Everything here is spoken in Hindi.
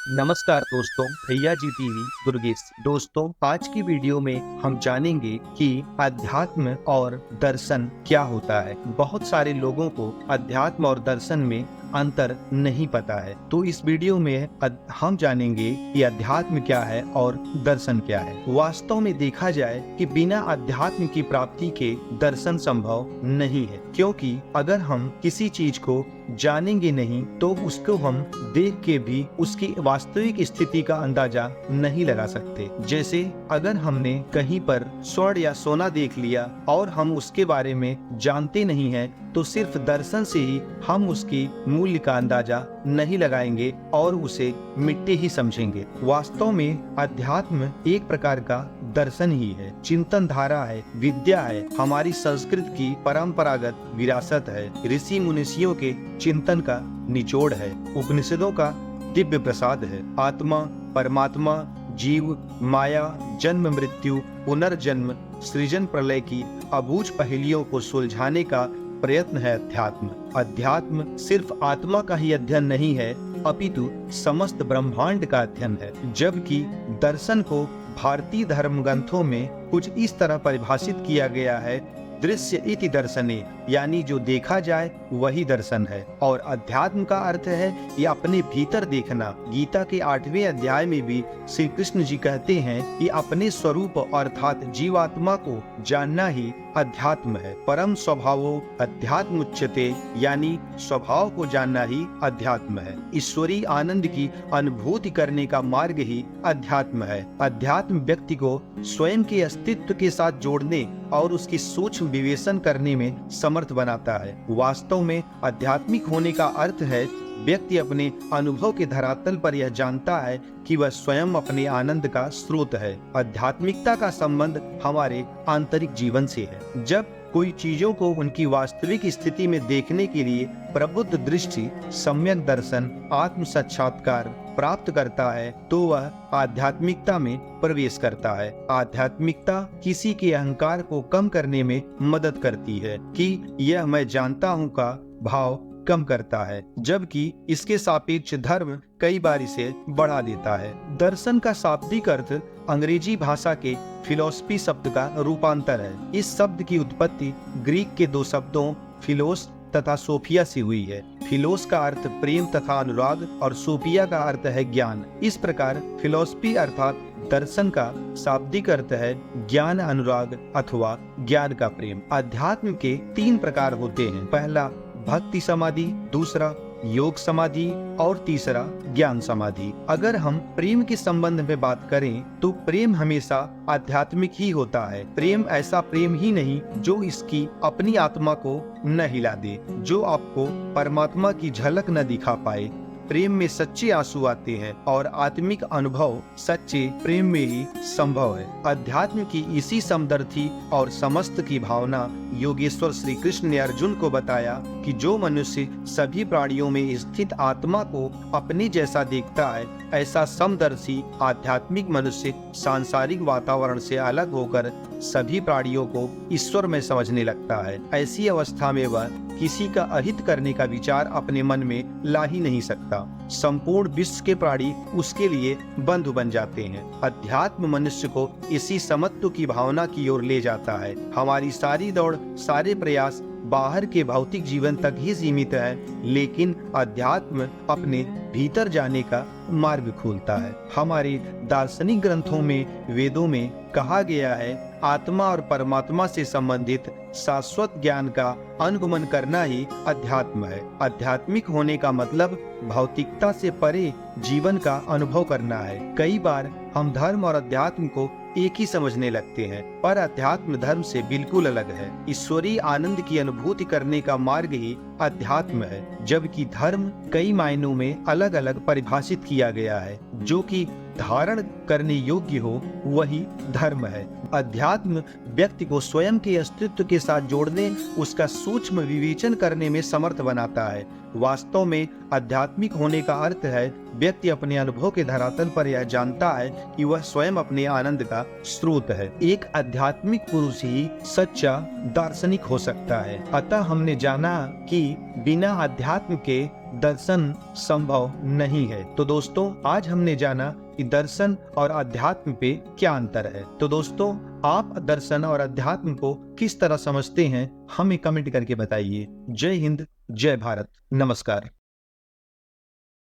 नमस्कार दोस्तों, भैया जी टीवी दुर्गेश। दोस्तों, आज की वीडियो में हम जानेंगे कि अध्यात्म और दर्शन क्या होता है। बहुत सारे लोगों को अध्यात्म और दर्शन में अंतर नहीं पता है, तो इस वीडियो में हम जानेंगे कि अध्यात्म क्या है और दर्शन क्या है। वास्तव में देखा जाए कि बिना अध्यात्म की प्राप्ति के दर्शन संभव नहीं है, क्योंकि अगर हम किसी चीज को जानेंगे नहीं तो उसको हम देख के भी उसकी वास्तविक स्थिति का अंदाजा नहीं लगा सकते। जैसे अगर हमने कहीं पर स्वर्ण या सोना देख लिया और हम उसके बारे में जानते नहीं हैं, तो सिर्फ दर्शन से ही हम उसकी मूल्य का अंदाजा नहीं लगाएंगे और उसे मिट्टी ही समझेंगे। वास्तव में अध्यात्म एक प्रकार का दर्शन ही है, चिंतन धारा है, विद्या है, हमारी संस्कृत की परंपरागत विरासत है, ऋषि मुनिषियों के चिंतन का निचोड़ है, उपनिषदों का दिव्य प्रसाद है। आत्मा, परमात्मा, जीव, माया, जन्म मृत्यु, पुनर्जन्म, सृजन प्रलय की अबूझ पहेलियों को सुलझाने का प्रयत्न है अध्यात्म। अध्यात्म सिर्फ आत्मा का ही अध्ययन नहीं है, अपितु समस्त ब्रह्मांड का अध्ययन है। जबकि दर्शन को भारतीय धर्म ग्रंथों में कुछ इस तरह परिभाषित किया गया है, दृश्य इति दर्शने, यानी जो देखा जाए वही दर्शन है। और अध्यात्म का अर्थ है ये अपने भीतर देखना। गीता के 8वें अध्याय में भी श्री कृष्ण जी कहते हैं कि अपने स्वरूप अर्थात जीवात्मा को जानना ही अध्यात्म है। परम स्वभावो अध्यात्म उच्यते, यानी स्वभाव को जानना ही अध्यात्म है। ईश्वरीय आनंद की अनुभूति करने का मार्ग ही अध्यात्म है। अध्यात्म व्यक्ति को स्वयं के अस्तित्व के साथ जोड़ने और उसकी सूक्ष्म विवेचन करने में समर्थ बनाता है। वास्तव में आध्यात्मिक होने का अर्थ है व्यक्ति अपने अनुभव के धरातल पर यह जानता है कि वह स्वयं अपने आनंद का स्रोत है। आध्यात्मिकता का संबंध हमारे आंतरिक जीवन से है। जब कोई चीजों को उनकी वास्तविक स्थिति में देखने के लिए प्रबुद्ध दृष्टि, सम्यक दर्शन, आत्म साक्षात्कार प्राप्त करता है, तो वह आध्यात्मिकता में प्रवेश करता है। आध्यात्मिकता किसी के अहंकार को कम करने में मदद करती है कि यह मैं जानता हूँ का भाव कम करता है, जबकि इसके सापेक्ष धर्म कई बार इसे बढ़ा देता है। दर्शन का शाब्दिक अर्थ अंग्रेजी भाषा के फिलोसफी शब्द का रूपांतर है। इस शब्द की उत्पत्ति ग्रीक के दो शब्दों फिलोस तथा सोफिया से हुई है। फिलोस का अर्थ प्रेम तथा अनुराग और सोफिया का अर्थ है ज्ञान। इस प्रकार फिलोसफी अर्थात दर्शन का शाब्दिक अर्थ है ज्ञान, अनुराग अथवा ज्ञान का प्रेम। अध्यात्म के 3 प्रकार होते हैं। पहला भक्ति समाधि, दूसरा योग समाधि और तीसरा ज्ञान समाधि। अगर हम प्रेम के संबंध में बात करें तो प्रेम हमेशा आध्यात्मिक ही होता है। प्रेम ऐसा प्रेम ही नहीं जो इसकी अपनी आत्मा को न हिला दे, जो आपको परमात्मा की झलक न दिखा पाए। प्रेम में सच्चे आंसू आते हैं और आत्मिक अनुभव सच्चे प्रेम में ही संभव है। अध्यात्म की इसी समदर्थी और समस्त की भावना योगेश्वर श्री कृष्ण ने अर्जुन को बताया कि जो मनुष्य सभी प्राणियों में स्थित आत्मा को अपने जैसा देखता है, ऐसा समदर्शी आध्यात्मिक मनुष्य सांसारिक वातावरण से अलग होकर सभी प्राणियों को ईश्वर में समझने लगता है। ऐसी अवस्था में वह किसी का अहित करने का विचार अपने मन में ला ही नहीं सकता। संपूर्ण विश्व के प्राणी उसके लिए बंधु बन जाते हैं। अध्यात्म मनुष्य को इसी समत्व की भावना की ओर ले जाता है। हमारी सारी दौड़, सारे प्रयास बाहर के भौतिक जीवन तक ही सीमित है, लेकिन अध्यात्म अपने भीतर जाने का मार्ग खोलता है। हमारे दार्शनिक ग्रंथों में, वेदों में कहा गया है, आत्मा और परमात्मा से संबंधित शाश्वत ज्ञान का अनुगमन करना ही अध्यात्म है। आध्यात्मिक होने का मतलब भौतिकता से परे जीवन का अनुभव करना है। कई बार हम धर्म और अध्यात्म को एक ही समझने लगते हैं, पर अध्यात्म धर्म से बिल्कुल अलग है। ईश्वरीय आनंद की अनुभूति करने का मार्ग ही अध्यात्म है, जबकि धर्म कई मायनों में अलग अलग परिभाषित किया गया है। जो कि धारण करने योग्य हो वही धर्म है। अध्यात्म व्यक्ति को स्वयं के अस्तित्व के साथ जोड़ने, उसका सूक्ष्म विवेचन करने में समर्थ बनाता है। वास्तव में आध्यात्मिक होने का अर्थ है व्यक्ति अपने अनुभव के धरातल पर यह जानता है कि वह स्वयं अपने आनंद का स्रोत है। एक आध्यात्मिक पुरुष ही सच्चा दार्शनिक हो सकता है। अतः हमने जाना कि बिना अध्यात्म के दर्शन संभव नहीं है। तो दोस्तों, आज हमने जाना कि दर्शन और अध्यात्म पे क्या अंतर है। तो दोस्तों, आप दर्शन और अध्यात्म को किस तरह समझते हैं, हमें कमेंट करके बताइए। जय हिंद, जय भारत, नमस्कार।